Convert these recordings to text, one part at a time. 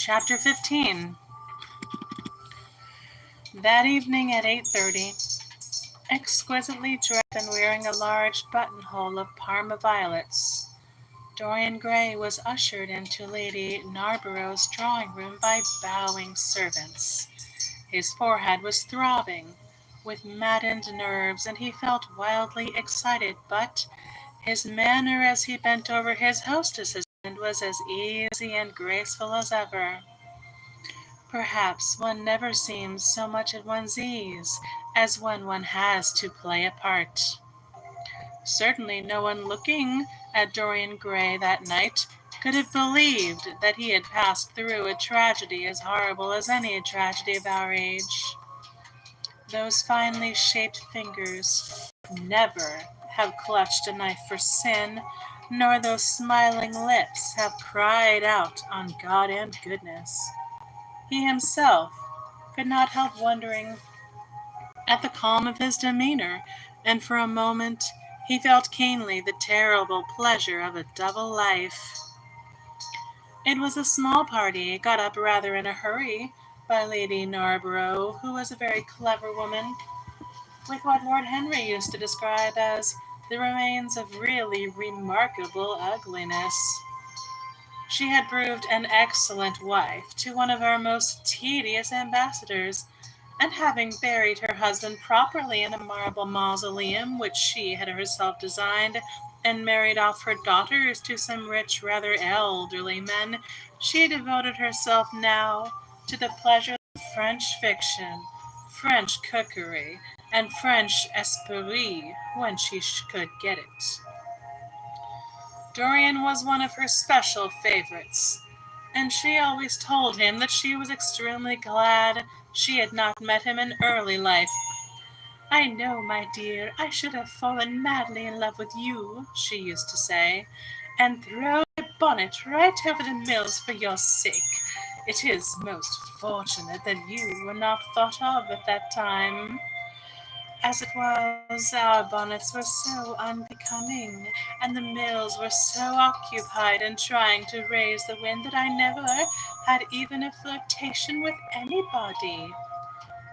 Chapter 15. That evening at 8:30, exquisitely dressed and wearing a large buttonhole of Parma violets, Dorian Gray was ushered into Lady Narborough's drawing-room by bowing servants. His forehead was throbbing with maddened nerves, and he felt wildly excited, but his manner as he bent over his hostess's hand was as easy and graceful as ever. Perhaps one never seems so much at one's ease as when one has to play a part. Certainly no one looking at Dorian Gray that night could have believed that he had passed through a tragedy as horrible as any tragedy of our age. Those finely shaped fingers never have clutched a knife for sin, nor those smiling lips have cried out on God and goodness. He himself could not help wondering at the calm of his demeanor, and for a moment he felt keenly the terrible pleasure of a double life. It was a small party, got up rather in a hurry by Lady Narborough, who was a very clever woman, with what Lord Henry used to describe as the remains of really remarkable ugliness. She had proved an excellent wife to one of our most tedious ambassadors, and having buried her husband properly in a marble mausoleum which she had herself designed, and married off her daughters to some rich, rather elderly men, she devoted herself now to the pleasure of French fiction, French cookery, and French esprit when she could get it. Dorian was one of her special favorites, and she always told him that she was extremely glad she had not met him in early life. "I know, my dear, I should have fallen madly in love with you," she used to say, "and thrown my bonnet right over the mills for your sake. It is most fortunate that you were not thought of at that time. As it was, our bonnets were so unbecoming, and the mills were so occupied in trying to raise the wind that I never had even a flirtation with anybody.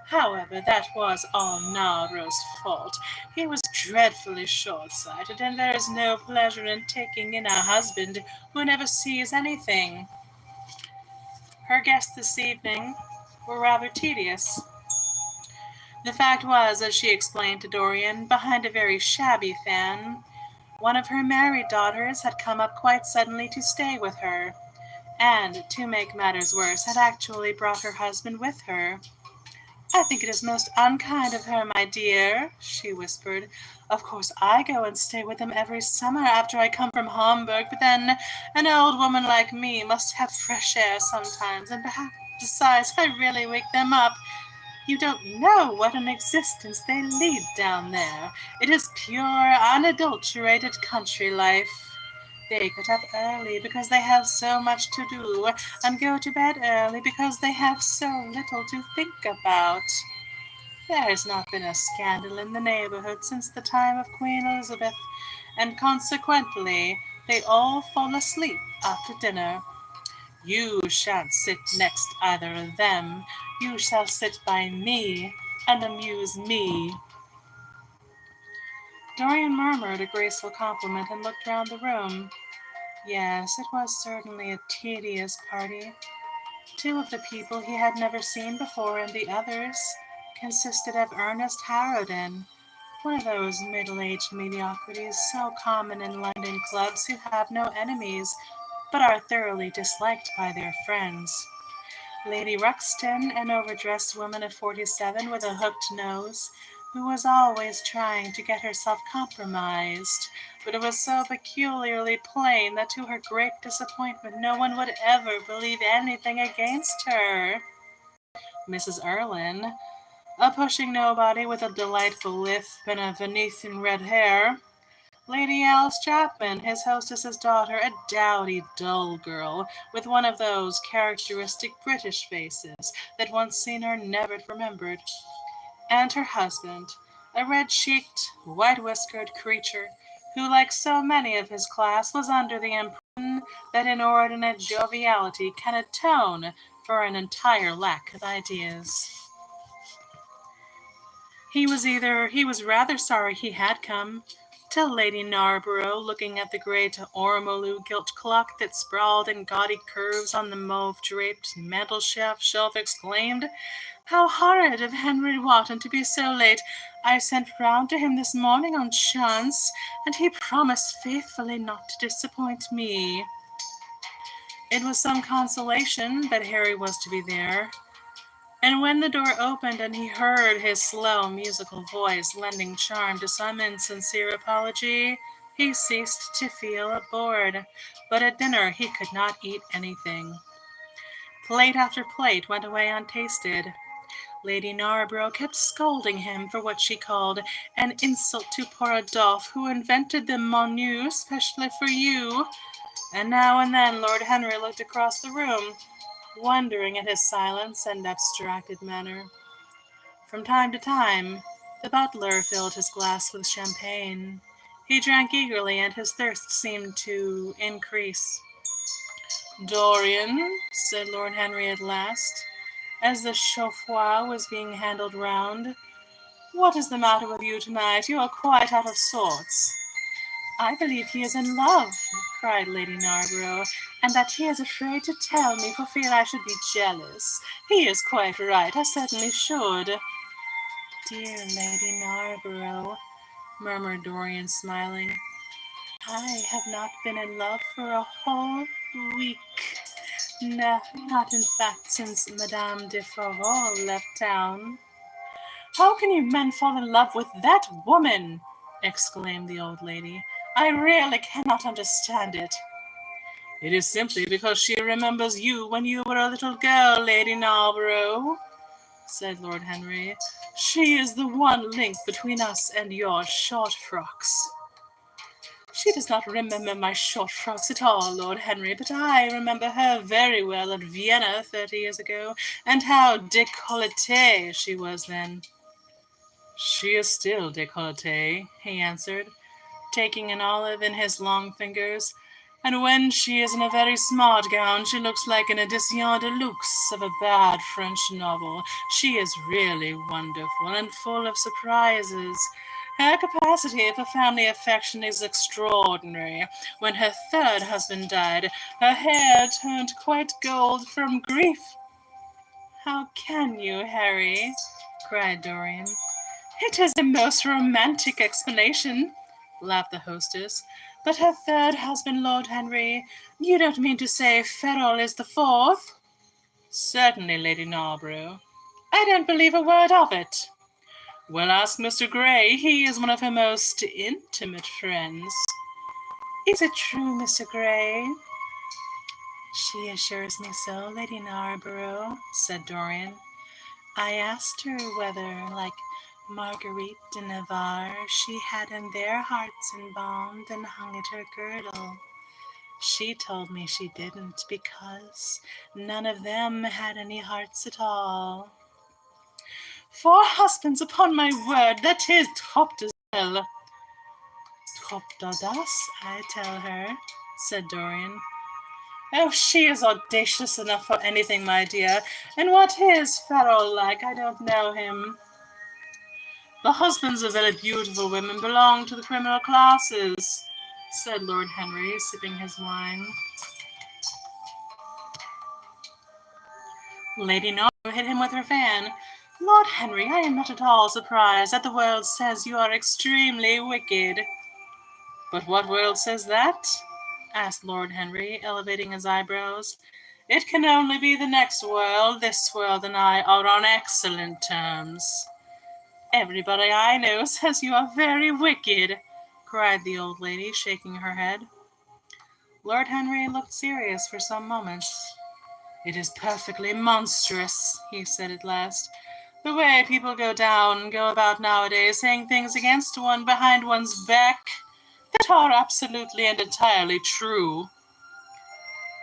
However, that was all Naro's fault. He was dreadfully short-sighted, and there is no pleasure in taking in a husband who never sees anything." Her guests this evening were rather tedious. The fact was, as she explained to Dorian, behind a very shabby fan, one of her married daughters had come up quite suddenly to stay with her, and, to make matters worse, had actually brought her husband with her. "I think it is most unkind of her, my dear," she whispered. "Of course I go and stay with them every summer after I come from Hamburg, but then an old woman like me must have fresh air sometimes, and perhaps besides I really wake them up. You don't know what an existence they lead down there. It is pure, unadulterated country life. They get up early because they have so much to do, and go to bed early because they have so little to think about. There has not been a scandal in the neighborhood since the time of Queen Elizabeth, and consequently they all fall asleep after dinner. You shan't sit next either of them. You shall sit by me and amuse me." Dorian murmured a graceful compliment and looked round the room. Yes, it was certainly a tedious party. Two of the people he had never seen before, and the others consisted of Ernest Harrowden, one of those middle-aged mediocrities so common in London clubs who have no enemies but are thoroughly disliked by their friends. Lady Ruxton, an overdressed woman of 47 with a hooked nose, who was always trying to get herself compromised, but it was so peculiarly plain that to her great disappointment no one would ever believe anything against her. Mrs. Erlyn, a pushing nobody with a delightful lisp and a Venetian red hair. Lady Alice Chapman, his hostess's daughter, a dowdy, dull girl, with one of those characteristic British faces that once seen her never remembered, and her husband, a red-cheeked, white-whiskered creature, who, like so many of his class, was under the impression that inordinate joviality can atone for an entire lack of ideas. He was rather sorry he had come, till Lady Narborough, looking at the great ormolu gilt clock that sprawled in gaudy curves on the mauve-draped mantel-shelf, exclaimed, "How horrid of Henry Wotton to be so late! I sent round to him this morning on chance, and he promised faithfully not to disappoint me." It was some consolation that Harry was to be there, and when the door opened and he heard his slow musical voice lending charm to some insincere apology, he ceased to feel bored. But at dinner he could not eat anything. Plate after plate went away untasted. Lady Narborough kept scolding him for what she called an insult to poor Adolphe, who invented the menu specially for you, and now and then Lord Henry looked across the room, wondering at his silence and abstracted manner. From time to time, the butler filled his glass with champagne. He drank eagerly, and his thirst seemed to increase. "Dorian," said Lord Henry at last, as the chauffoir was being handed round, "what is the matter with you tonight? You are quite out of sorts." "I believe he is in love," cried Lady Narborough, "and that he is afraid to tell me for fear I should be jealous. He is quite right, I certainly should." "Dear Lady Narborough," murmured Dorian, smiling, "I have not been in love for a whole week. No, not in fact since Madame de Ferrol left town." "How can you men fall in love with that woman?" exclaimed the old lady. "I really cannot understand it." "It is simply because she remembers you when you were a little girl, Lady Narborough," said Lord Henry. "She is the one link between us and your short frocks." "She does not remember my short frocks at all, Lord Henry, but I remember her very well at Vienna 30 years ago, and how décolletée she was then." "She is still décolletée," he answered, taking an olive in his long fingers, "and when she is in a very smart gown she looks like an edition de luxe of a bad French novel. She is really wonderful and full of surprises. Her capacity for family affection is extraordinary. When her third husband died, her hair turned quite gold from grief." "How can you, Harry?" cried Dorian. "It is a most romantic explanation," laughed the hostess. "But her third husband, Lord Henry, you don't mean to say Ferrol is the fourth?" "Certainly, Lady Narborough." "I don't believe a word of it." "Well, ask Mr. Gray. He is one of her most intimate friends." "Is it true, Mr. Gray?" "She assures me so, Lady Narborough," said Dorian. "I asked her whether, like Marguerite de Navarre, she had in their hearts embalmed and hung at her girdle. She told me she didn't, because none of them had any hearts at all." "4 husbands, upon my word, that is trop de zèle." "Trop d'audace, I tell her," said Dorian. "Oh, she is audacious enough for anything, my dear. And what is Ferrol like? I don't know him." "The husbands of very beautiful women belong to the criminal classes," said Lord Henry, sipping his wine. Lady Narborough hit him with her fan. "Lord Henry, I am not at all surprised that the world says you are extremely wicked." "But what world says that?" asked Lord Henry, elevating his eyebrows. "It can only be the next world. This world and I are on excellent terms." "Everybody I know says you are very wicked," cried the old lady, shaking her head. Lord Henry looked serious for some moments. "It is perfectly monstrous," he said at last. "The way people go about nowadays, saying things against one behind one's back that are absolutely and entirely true."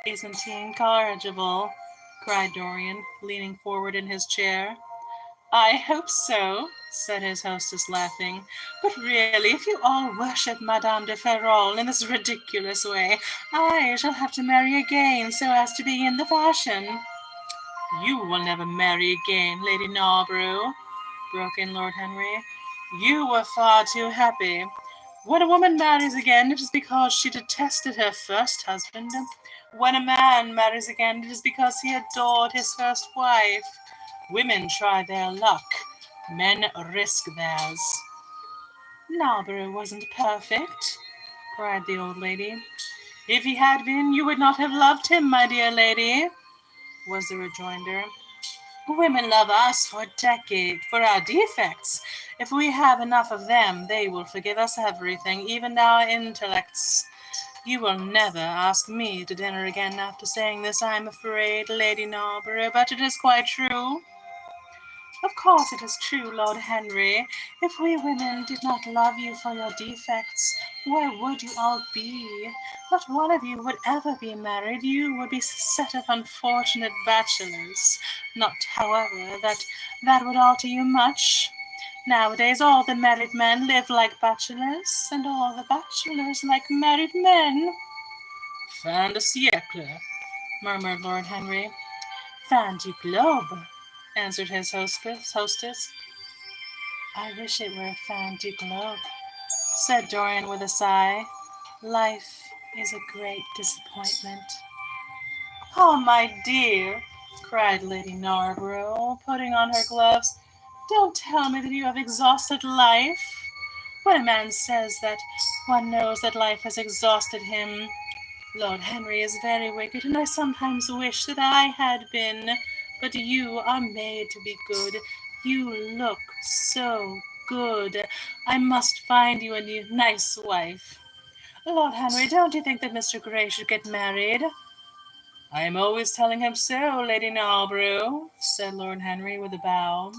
"Isn't he incorrigible?" cried Dorian, leaning forward in his chair. I hope so, said his hostess, laughing. But really, if you all worship Madame de Ferrol in this ridiculous way, I shall have to marry again so as to be in the fashion. You will never marry again, Lady Narborough, broke in Lord Henry. You were far too happy. When a woman marries again, it is because she detested her first husband. When a man marries again, it is because he adored his first wife. Women try their luck. Men risk theirs. Narborough wasn't perfect, cried the old lady. If he had been, you would not have loved him, my dear lady, was the rejoinder. Women love us for our defects. If we have enough of them, they will forgive us everything, even our intellects. You will never ask me to dinner again after saying this, I am afraid, Lady Narborough, but it is quite true. Of course it is true, Lord Henry. If we women did not love you for your defects, where would you all be? Not one of you would ever be married. You would be a set of unfortunate bachelors. Not, however, that would alter you much. Nowadays all the married men live like bachelors, and all the bachelors like married men. Fin de siècle, murmured Lord Henry. Fin du globe, answered his hostess. I wish it were fin du globe, said Dorian with a sigh. Life is a great disappointment. Oh, my dear, cried Lady Narborough, putting on her gloves, don't tell me that you have exhausted life. When a man says that, one knows that life has exhausted him. Lord Henry is very wicked, and I sometimes wish that I had been. But you are made to be good. You look so good. I must find you a nice wife. Lord Henry, don't you think that Mr. Grey should get married? I am always telling him so, Lady Narborough, said Lord Henry with a bow.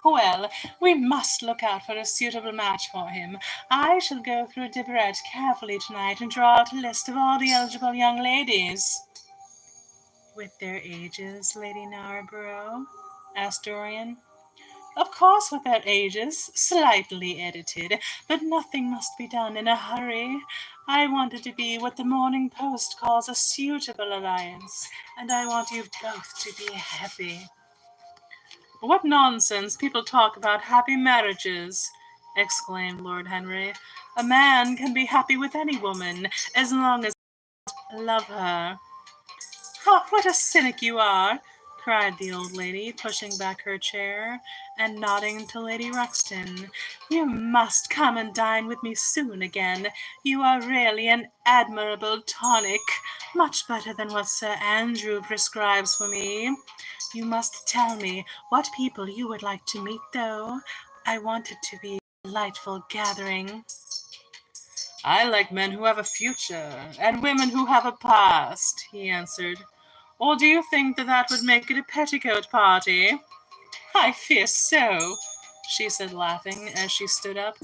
Well, we must look out for a suitable match for him. I shall go through Debrett carefully tonight and draw out a list of all the eligible young ladies. With their ages, Lady Narborough? Asked Dorian. Of course, with their ages, slightly edited, but nothing must be done in a hurry. I want it to be what the Morning Post calls a suitable alliance, and I want you both to be happy. What nonsense people talk about happy marriages, exclaimed Lord Henry. A man can be happy with any woman, as long as he love her. Oh, what a cynic you are, cried the old lady, pushing back her chair and nodding to Lady Ruxton. You must come and dine with me soon again. You are really an admirable tonic, much better than what Sir Andrew prescribes for me. You must tell me what people you would like to meet, though. I want it to be a delightful gathering. I like men who have a future, and women who have a past, he answered. Or do you think that that would make it a petticoat party? I fear so, she said, laughing, as she stood up.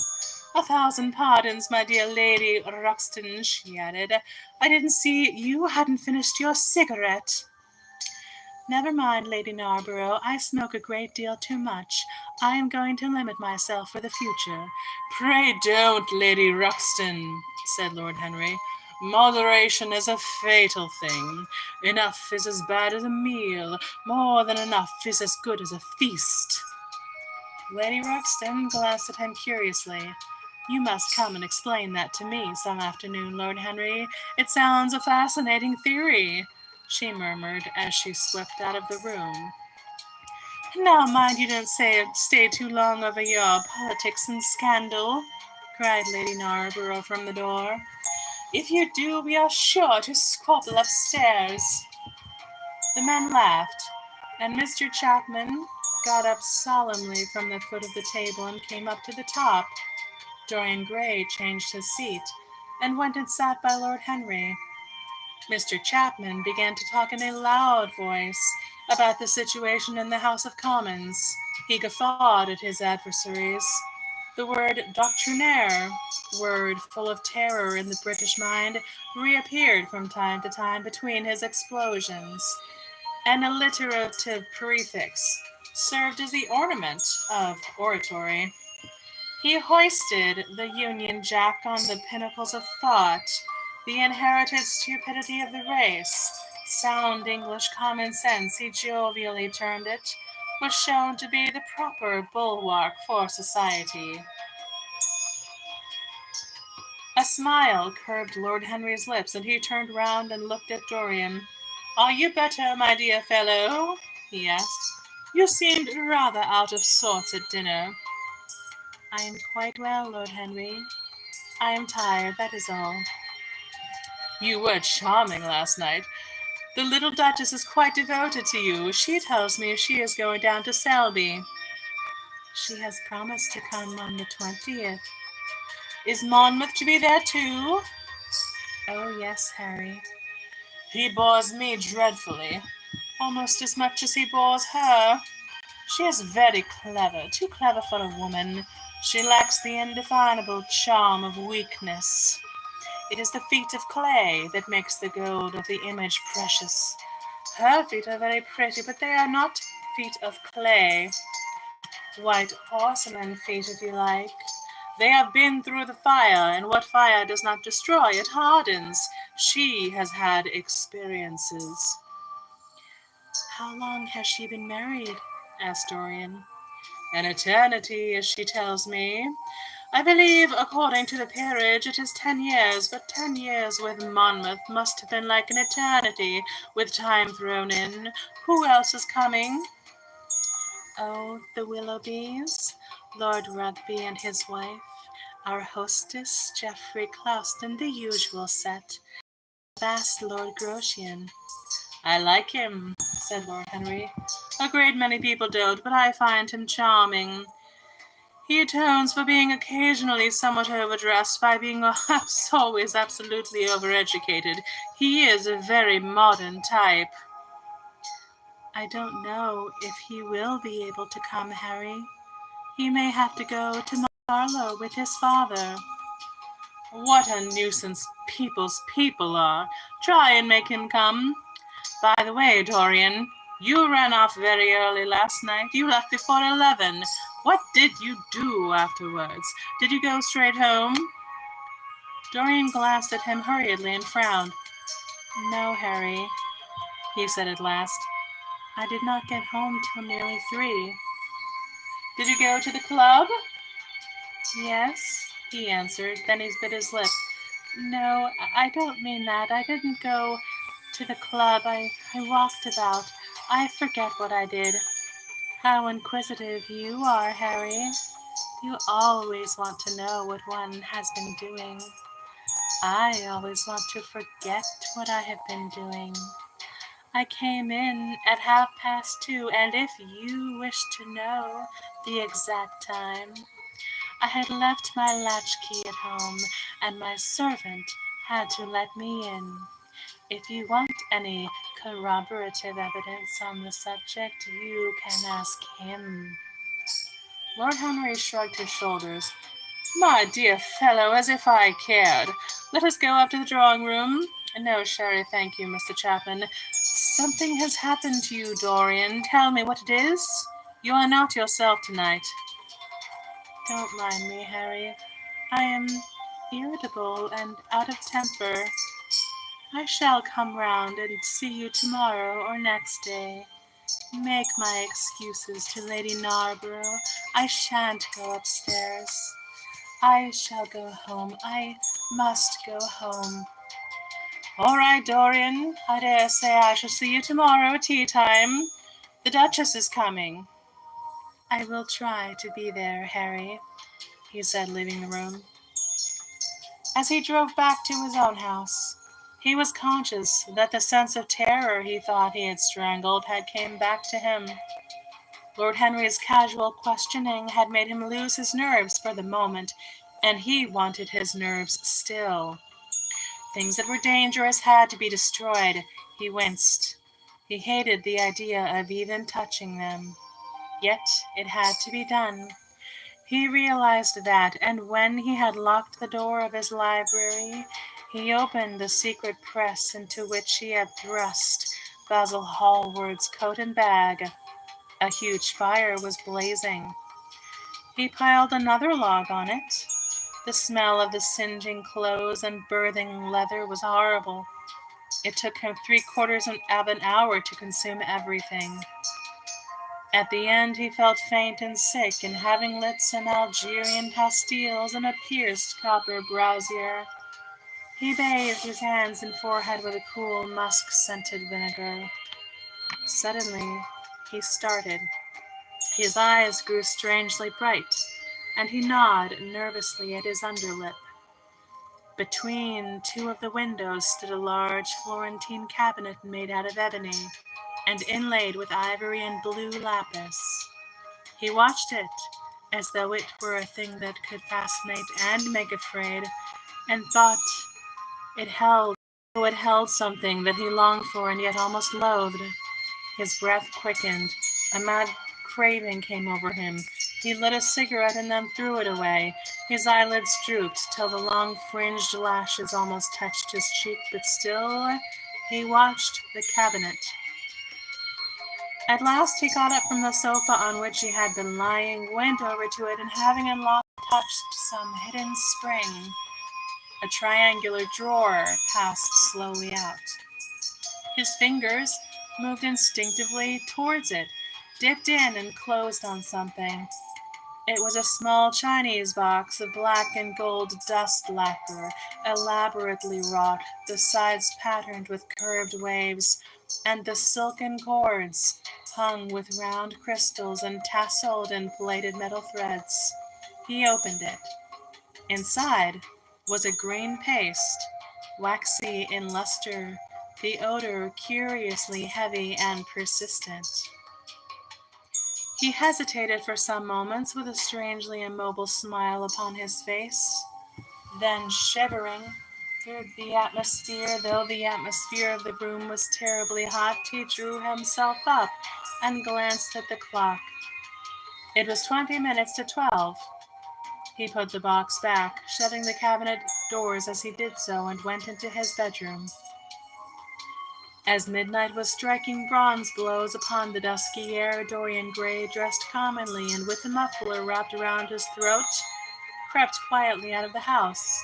1,000 pardons, my dear Lady Ruxton, she added. I didn't see you hadn't finished your cigarette. Never mind, Lady Narborough, I smoke a great deal too much. I am going to limit myself for the future. Pray don't, Lady Ruxton, said Lord Henry. Moderation is a fatal thing. Enough is as bad as a meal. More than enough is as good as a feast. Lady Ruxton glanced at him curiously. You must come and explain that to me some afternoon, Lord Henry. It sounds a fascinating theory, she murmured as she swept out of the room. Now mind you don't stay too long over your politics and scandal, cried Lady Narborough from the door. If you do, we are sure to squabble upstairs. The men laughed, and Mr. Chapman got up solemnly from the foot of the table and came up to the top. Dorian Gray changed his seat and went and sat by Lord Henry. Mr. Chapman began to talk in a loud voice about the situation in the House of Commons. He guffawed at his adversaries. The word doctrinaire, word full of terror in the British mind, reappeared from time to time between his explosions. An alliterative prefix, served as the ornament of oratory. He hoisted the Union Jack on the pinnacles of thought, the inherited stupidity of the race. Sound English common sense, he jovially termed it, was shown to be the proper bulwark for society. A smile curved Lord Henry's lips, and he turned round and looked at Dorian. "Are you better, my dear fellow?" he asked. "You seemed rather out of sorts at dinner." "I am quite well, Lord Henry. I am tired, that is all." "You were charming last night. The little Duchess is quite devoted to you. She tells me she is going down to Selby." "She has promised to come on the 20th. "Is Monmouth to be there too?" "Oh, yes, Harry." "He bores me dreadfully, almost as much as he bores her. She is very clever, too clever for a woman. She lacks the indefinable charm of weakness. It is the feet of clay that makes the gold of the image precious. Her feet are very pretty, but they are not feet of clay. White porcelain feet, if you like. They have been through the fire, and what fire does not destroy, it hardens. She has had experiences." "How long has she been married?" asked Dorian. "An eternity, as she tells me. I believe, according to the peerage, it is 10 years, but 10 years with Monmouth must have been like an eternity, with time thrown in. Who else is coming?" "Oh, the Willoughbys, Lord Rugby and his wife, our hostess, Geoffrey Clouston, the usual set, vast Lord Grosjean." "I like him," said Lord Henry. "A great many people don't, but I find him charming. He atones for being occasionally somewhat overdressed by being always absolutely overeducated. He is a very modern type." "I don't know if he will be able to come, Harry. He may have to go to Monte Carlo with his father." "What a nuisance people's people are! Try and make him come. By the way, Dorian, you ran off very early last night. You left before 11. What did you do afterwards? Did you go straight home?" Dorian glanced at him hurriedly and frowned. "No, Harry," he said at last. "I did not get home till nearly 3. "Did you go to the club?" "Yes," he answered. Then he bit his lip. "No, I don't mean that. I didn't go to the club. I walked about. I forget what I did." "How inquisitive you are, Harry. You always want to know what one has been doing. I always want to forget what I have been doing. I came in at 2:30, and if you wish to know the exact time, I had left my latchkey at home, and my servant had to let me in. If you want any corroborative evidence on the subject, you can ask him." Lord Henry shrugged his shoulders. "My dear fellow, as if I cared. Let us go up to the drawing-room." "No, sherry, thank you, Mr. Chapman. Something has happened to you, Dorian. Tell me what it is. You are not yourself tonight." "Don't mind me, Harry. I am irritable and out of temper. I shall come round and see you tomorrow or next day. Make my excuses to Lady Narborough. I shan't go upstairs. I shall go home. I must go home." "All right, Dorian. I dare say I shall see you tomorrow at tea-time. The Duchess is coming." "I will try to be there, Harry," he said, leaving the room. As he drove back to his own house, he was conscious that the sense of terror he thought he had strangled had come back to him. Lord Henry's casual questioning had made him lose his nerves for the moment, and he wanted his nerves still. Things that were dangerous had to be destroyed. He winced. He hated the idea of even touching them. Yet it had to be done. He realized that, and when he had locked the door of his library, he opened the secret press into which he had thrust Basil Hallward's coat and bag. A huge fire was blazing. He piled another log on it. The smell of the singeing clothes and burning leather was horrible. It took him 3/4 of an hour to consume everything. At the end he felt faint and sick, and having lit some Algerian pastilles in a pierced copper brazier, he bathed his hands and forehead with a cool musk-scented vinegar. Suddenly he started. His eyes grew strangely bright, and he gnawed nervously at his underlip. Between two of the windows stood a large Florentine cabinet made out of ebony, and inlaid with ivory and blue lapis. He watched it as though it were a thing that could fascinate and make afraid, and thought it held something that he longed for and yet almost loathed. His breath quickened. A mad craving came over him. He lit a cigarette and then threw it away. His eyelids drooped till the long fringed lashes almost touched his cheek, but still he watched the cabinet. At last he got up from the sofa on which he had been lying, went over to it, and having unlocked, touched some hidden spring. A triangular drawer passed slowly out. His fingers moved instinctively towards it, dipped in and closed on something. It was a small Chinese box of black and gold dust lacquer, elaborately wrought, the sides patterned with curved waves, and the silken cords hung with round crystals and tasseled and plaited metal threads. He opened it. Inside was a green paste, waxy in luster, the odor curiously heavy and persistent. He hesitated for some moments with a strangely immobile smile upon his face. Then, shivering through the atmosphere, though the atmosphere of the room was terribly hot, he drew himself up and glanced at the clock. It was 20 minutes to 12. He put the box back, shutting the cabinet doors as he did so, and went into his bedroom. As midnight was striking bronze blows upon the dusky air, Dorian Gray, dressed commonly and with a muffler wrapped around his throat, crept quietly out of the house.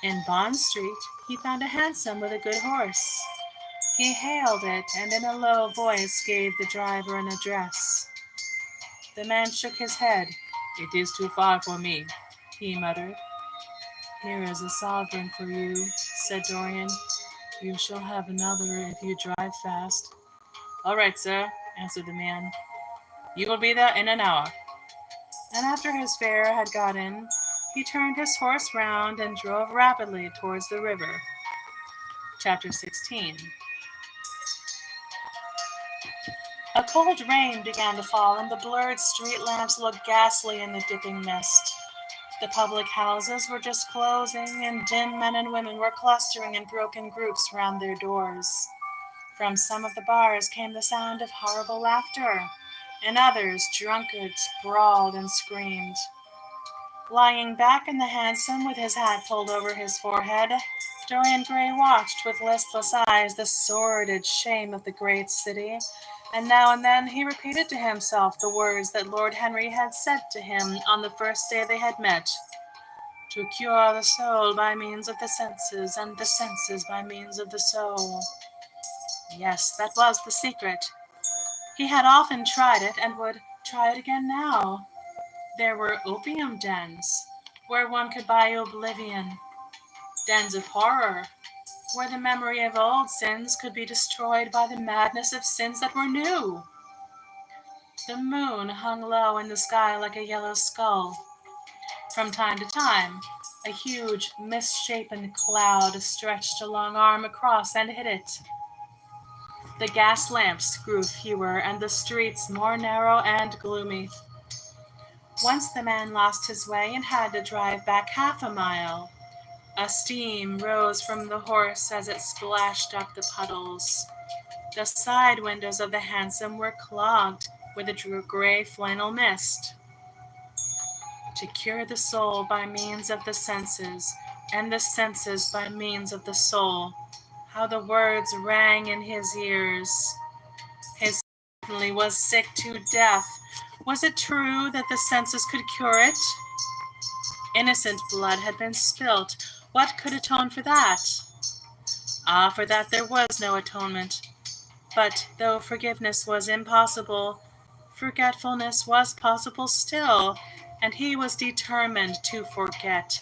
In Bond Street, he found a hansom with a good horse. He hailed it, and in a low voice gave the driver an address. The man shook his head. "It is too far for me," he muttered. "Here is a sovereign for you," said Dorian. "You shall have another if you drive fast." "All right, sir," answered the man. "You will be there in an hour." And after his fare had got in, he turned his horse round and drove rapidly towards the river. Chapter 16. A cold rain began to fall, and the blurred street lamps looked ghastly in the dipping mist. The public houses were just closing, and dim men and women were clustering in broken groups round their doors. From some of the bars came the sound of horrible laughter. In others, drunkards brawled and screamed. Lying back in the hansom with his hat pulled over his forehead, Dorian Gray watched with listless eyes the sordid shame of the great city, and now and then he repeated to himself the words that Lord Henry had said to him on the first day they had met: "To cure the soul by means of the senses, and the senses by means of the soul." Yes, that was the secret. He had often tried it, and would try it again now. There were opium dens, where one could buy oblivion, dens of horror, where the memory of old sins could be destroyed by the madness of sins that were new. The moon hung low in the sky like a yellow skull. From time to time, a huge, misshapen cloud stretched a long arm across and hid it. The gas lamps grew fewer, and the streets more narrow and gloomy. Once the man lost his way and had to drive back half a mile. A steam rose from the horse as it splashed up the puddles. The side windows of the hansom were clogged with a gray flannel mist. To cure the soul by means of the senses, and the senses by means of the soul. How the words rang in his ears. His certainly was sick to death. Was it true that the senses could cure it? Innocent blood had been spilt. What could atone for that? Ah, for that there was no atonement. But though forgiveness was impossible, forgetfulness was possible still, and he was determined to forget,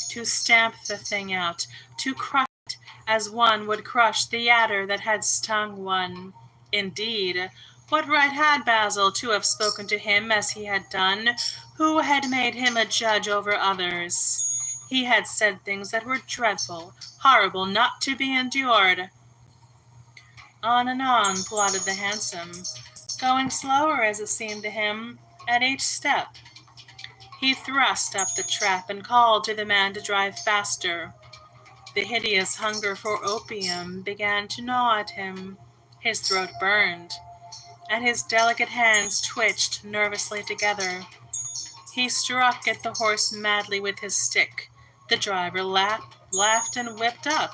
to stamp the thing out, to crush it as one would crush the adder that had stung one. Indeed, what right had Basil to have spoken to him as he had done? Who had made him a judge over others? He had said things that were dreadful, horrible, not to be endured. On and on plodded the hansom, going slower as it seemed to him at each step. He thrust up the trap and called to the man to drive faster. The hideous hunger for opium began to gnaw at him. His throat burned, and his delicate hands twitched nervously together. He struck at the horse madly with his stick. The driver laughed and whipped up.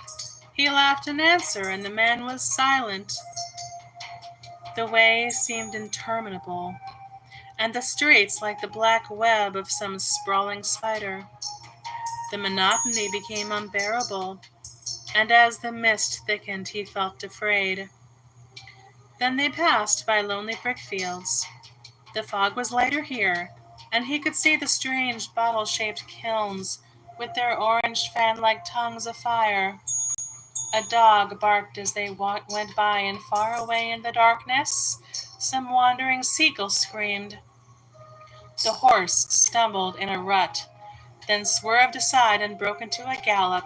He laughed in answer, and the man was silent. The way seemed interminable, and the streets like the black web of some sprawling spider. The monotony became unbearable, and as the mist thickened he felt afraid. Then they passed by lonely brick-fields. The fog was lighter here, and he could see the strange bottle-shaped kilns with their orange fan-like tongues of fire. A dog barked as they went by, and far away in the darkness, some wandering seagull screamed. The horse stumbled in a rut, then swerved aside and broke into a gallop.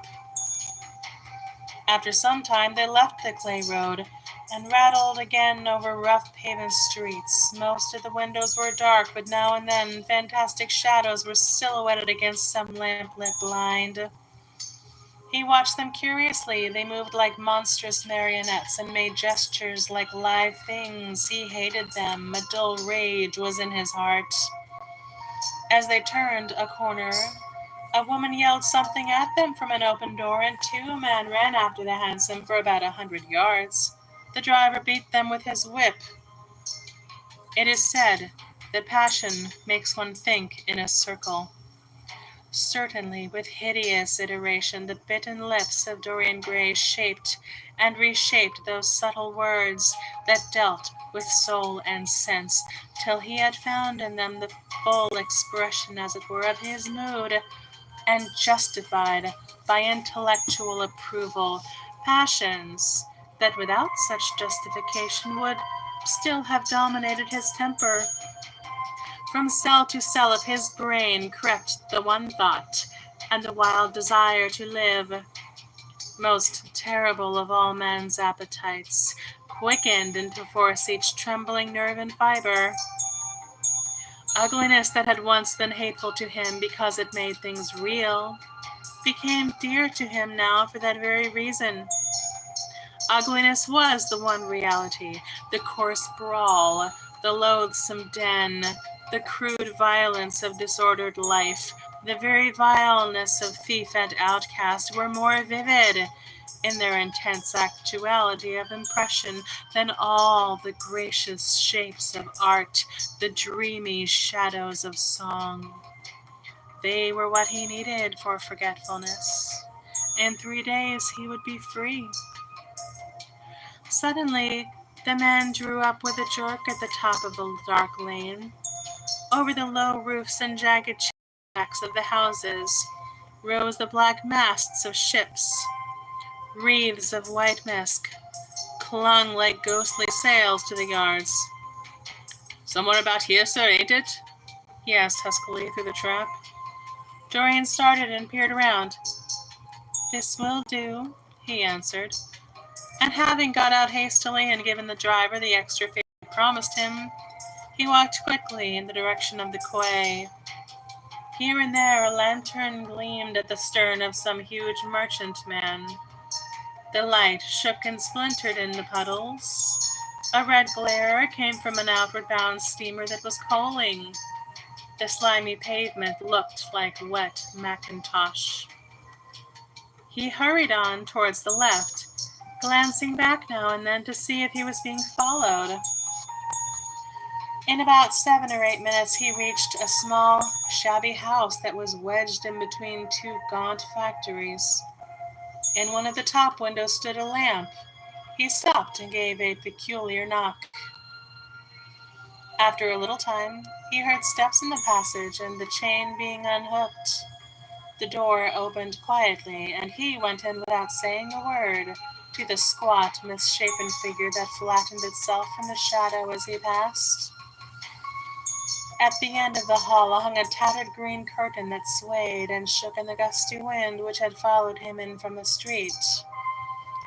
After some time they left the clay road and rattled again over rough paven streets. Most of the windows were dark, but now and then fantastic shadows were silhouetted against some lamp-lit blind. He watched them curiously. They moved like monstrous marionettes and made gestures like live things. He hated them. A dull rage was in his heart. As they turned a corner, a woman yelled something at them from an open door, and two men ran after the hansom for about 100 yards. The driver beat them with his whip. It is said that passion makes one think in a circle. Certainly, with hideous iteration, the bitten lips of Dorian Gray shaped and reshaped those subtle words that dealt with soul and sense, till he had found in them the full expression, as it were, of his mood, and justified by intellectual approval passions that without such justification would still have dominated his temper. From cell to cell of his brain crept the one thought, and the wild desire to live, most terrible of all man's appetites, quickened into force each trembling nerve and fiber. Ugliness that had once been hateful to him because it made things real, became dear to him now for that very reason. Ugliness was the one reality, the coarse brawl, the loathsome den, the crude violence of disordered life, the very vileness of thief and outcast were more vivid in their intense actuality of impression than all the gracious shapes of art, the dreamy shadows of song. They were what he needed for forgetfulness. In 3 days he would be free. Suddenly, the man drew up with a jerk at the top of the dark lane. Over the low roofs and jagged backs of the houses rose the black masts of ships. Wreaths of white mist clung like ghostly sails to the yards. "Somewhere about here, sir, ain't it?" he asked huskily through the trap. Dorian started and peered around. "This will do," he answered, and having got out hastily and given the driver the extra fare he promised him, he walked quickly in the direction of the quay. Here and there a lantern gleamed at the stern of some huge merchantman. The light shook and splintered in the puddles. A red glare came from an outward-bound steamer that was coaling. The slimy pavement looked like wet mackintosh. He hurried on towards the left, glancing back now and then to see if he was being followed. In about 7 or 8 minutes he reached a small, shabby house that was wedged in between two gaunt factories. In one of the top windows stood a lamp. He stopped and gave a peculiar knock. After a little time, he heard steps in the passage and the chain being unhooked. The door opened quietly, and he went in without saying a word to the squat, misshapen figure that flattened itself in the shadow as he passed. At the end of the hall hung a tattered green curtain that swayed and shook in the gusty wind which had followed him in from the street.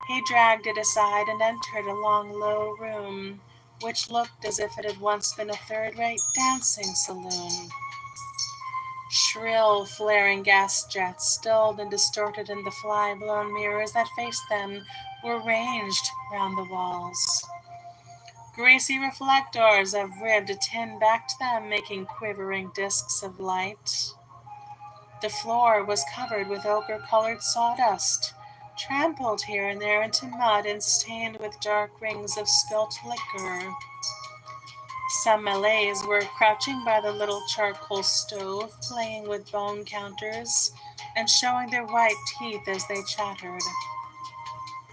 He dragged it aside and entered a long, low room, which looked as if it had once been a third-rate dancing saloon. Shrill, flaring gas jets, stilled and distorted in the fly-blown mirrors that faced them, were ranged round the walls. Greasy reflectors of ribbed tin backed them, making quivering discs of light. The floor was covered with ochre-colored sawdust, trampled here and there into mud and stained with dark rings of spilt liquor. Some Malays were crouching by the little charcoal stove, playing with bone counters and showing their white teeth as they chattered.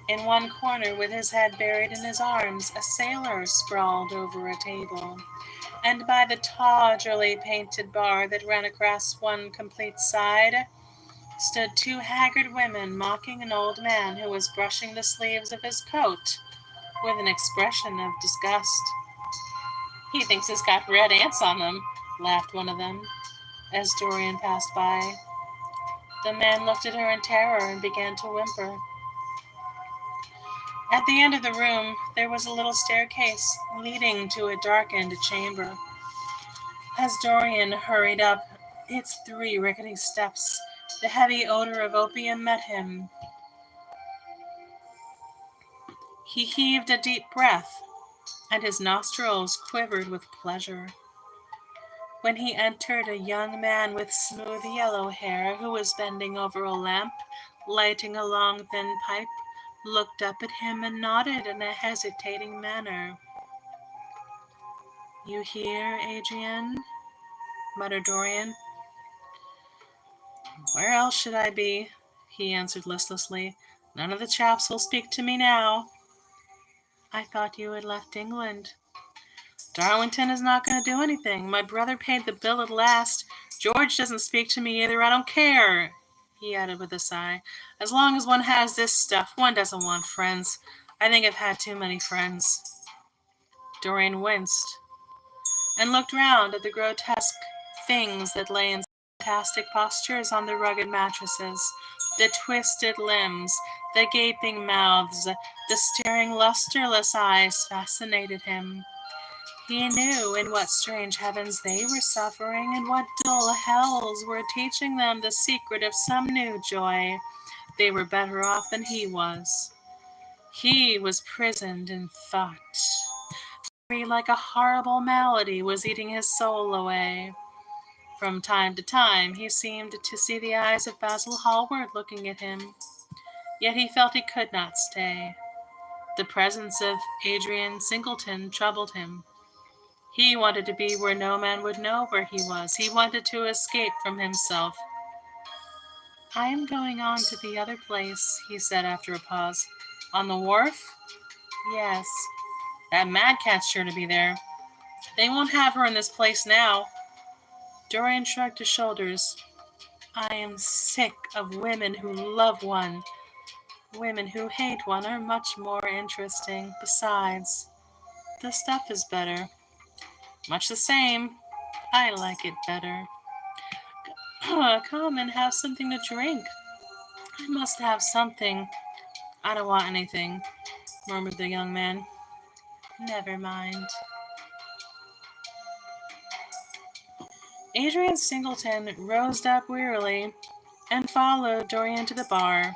In one corner, with his head buried in his arms, a sailor sprawled over a table, and by the tawdrily painted bar that ran across one complete side stood two haggard women mocking an old man who was brushing the sleeves of his coat with an expression of disgust. "He thinks it's got red ants on them," laughed one of them, as Dorian passed by. The man looked at her in terror and began to whimper. At the end of the room there was a little staircase leading to a darkened chamber. As Dorian hurried up its 3 rickety steps, the heavy odor of opium met him. He heaved a deep breath, and his nostrils quivered with pleasure. When he entered, a young man with smooth yellow hair, who was bending over a lamp, lighting a long thin pipe, looked up at him and nodded in a hesitating manner. "You here, Adrian?" muttered Dorian. "Where else should I be?" he answered listlessly. "None of the chaps will speak to me now." "I thought you had left England." "Darlington is not going to do anything. My brother paid the bill at last. George doesn't speak to me either. I don't care," he added with a sigh. "As long as one has this stuff, one doesn't want friends. I think I've had too many friends." Dorian winced and looked round at the grotesque things that lay in fantastic postures on the rugged mattresses, the twisted limbs, the gaping mouths, the staring lusterless eyes fascinated him. He knew in what strange heavens they were suffering, and what dull hells were teaching them the secret of some new joy. They were better off than he was. He was prisoned in thought. Like a horrible malady was eating his soul away. From time to time he seemed to see the eyes of Basil Hallward looking at him, yet he felt he could not stay. The presence of Adrian Singleton troubled him. He wanted to be where no man would know where he was. He wanted to escape from himself. "I am going on to the other place," he said after a pause. "On the wharf?" "Yes." "That mad cat's sure to be there. They won't have her in this place now." Dorian shrugged his shoulders. "I am sick of women who love one. Women who hate one are much more interesting. Besides, the stuff is better." "Much the same. I like it better." "Come and have something to drink." "I must have something." "I don't want anything," murmured the young man. "Never mind." Adrian Singleton rose up wearily and followed Dorian to the bar.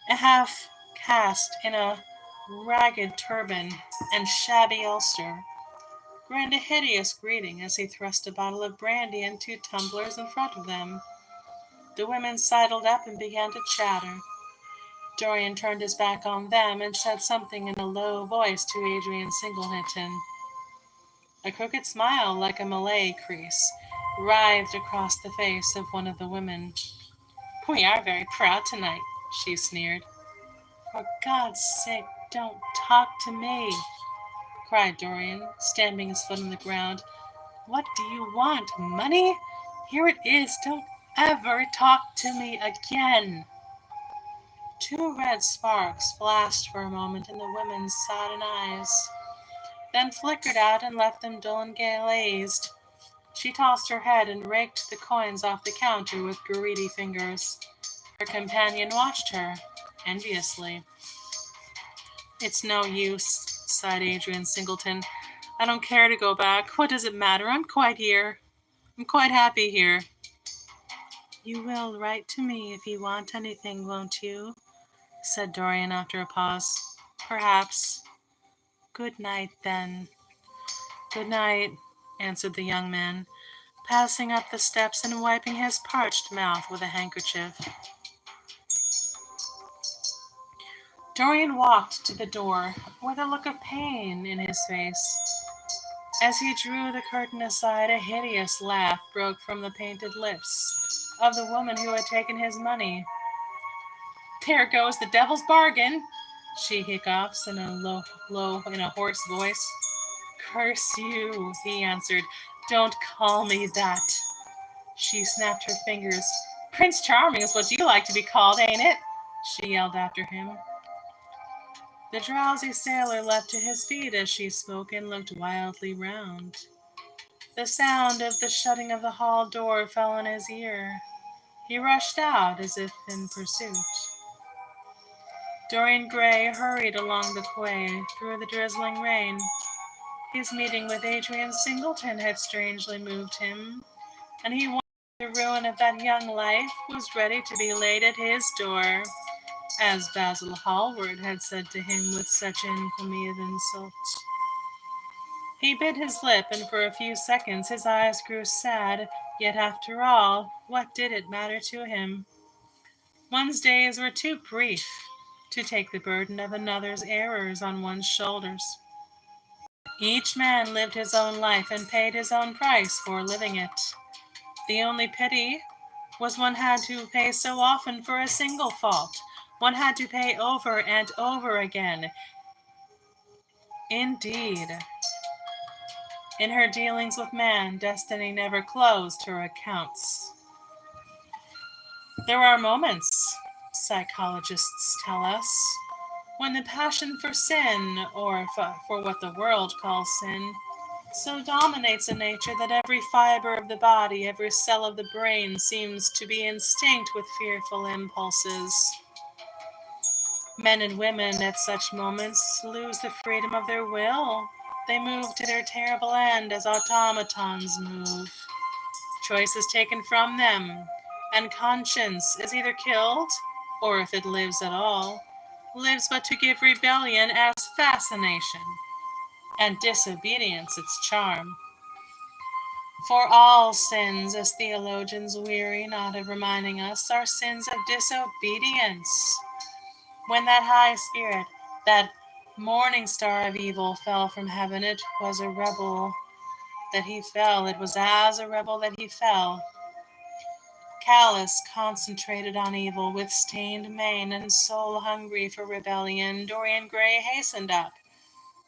A half-caste in a ragged turban and shabby ulster grinned a hideous greeting as he thrust a bottle of brandy and 2 tumblers in front of them. The women sidled up and began to chatter. Dorian turned his back on them and said something in a low voice to Adrian Singleton. A crooked smile, like a Malay crease, writhed across the face of one of the women. "We are very proud tonight," she sneered. "For God's sake, don't talk to me," cried Dorian, stamping his foot on the ground. "What do you want? Money? Here it is. Don't ever talk to me again." Two red sparks flashed for a moment in the woman's sodden eyes, then flickered out and left them dull and glazed. She tossed her head and raked the coins off the counter with greedy fingers. Her companion watched her enviously. "It's no use," sighed Adrian Singleton. "I don't care to go back. What does it matter? I'm quite happy here." "You will write to me if you want anything, won't you?" said Dorian after a pause. "Perhaps. Good night, then." "Good night," answered the young man, passing up the steps and wiping his parched mouth with a handkerchief. Dorian walked to the door with a look of pain in his face. As he drew the curtain aside, a hideous laugh broke from the painted lips of the woman who had taken his money. "There goes the devil's bargain," she hiccoughs in a hoarse voice. "Curse you," he answered. "Don't call me that." She snapped her fingers. "Prince Charming is what you like to be called, ain't it?" she yelled after him. The drowsy sailor leapt to his feet as she spoke and looked wildly round. The sound of the shutting of the hall door fell on his ear. He rushed out as if in pursuit. Dorian Gray hurried along the quay through the drizzling rain. His meeting with Adrian Singleton had strangely moved him, and he wondered if the ruin of that young life was ready to be laid at his door, as Basil Hallward had said to him with such infamy of insult. He bit his lip, and for a few seconds his eyes grew sad, yet after all, what did it matter to him? One's days were too brief to take the burden of another's errors on one's shoulders. Each man lived his own life and paid his own price for living it. The only pity was one had to pay so often for a single fault. One had to pay over and over again. Indeed, in her dealings with man, destiny never closed her accounts. There are moments, psychologists tell us, when the passion for sin, or for what the world calls sin, so dominates a nature that every fiber of the body, every cell of the brain seems to be instinct with fearful impulses. Men and women at such moments lose the freedom of their will. They move to their terrible end as automatons move. Choice is taken from them, and conscience is either killed, or if it lives at all, lives but to give rebellion as fascination, and disobedience its charm. For all sins, as theologians weary not of reminding us, are sins of disobedience. When that high spirit, that morning star of evil, fell from heaven, it was a rebel that he fell. It was as a rebel that he fell. Callous, concentrated on evil, with stained mane and soul hungry for rebellion, Dorian Gray hastened up,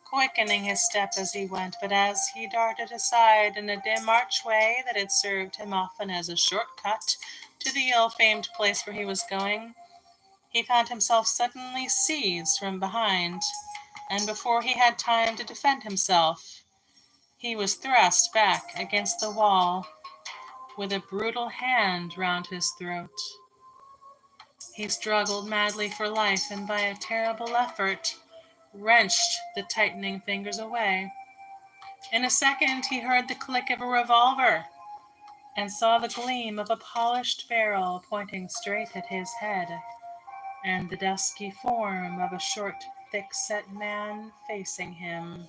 quickening his step as he went, but as he darted aside in a dim archway that had served him often as a short-cut to the ill-famed place where he was going, he found himself suddenly seized from behind, and before he had time to defend himself, he was thrust back against the wall with a brutal hand round his throat. He struggled madly for life, and by a terrible effort wrenched the tightening fingers away. In a second he heard the click of a revolver, and saw the gleam of a polished barrel pointing straight at his head, and the dusky form of a short, thick-set man facing him.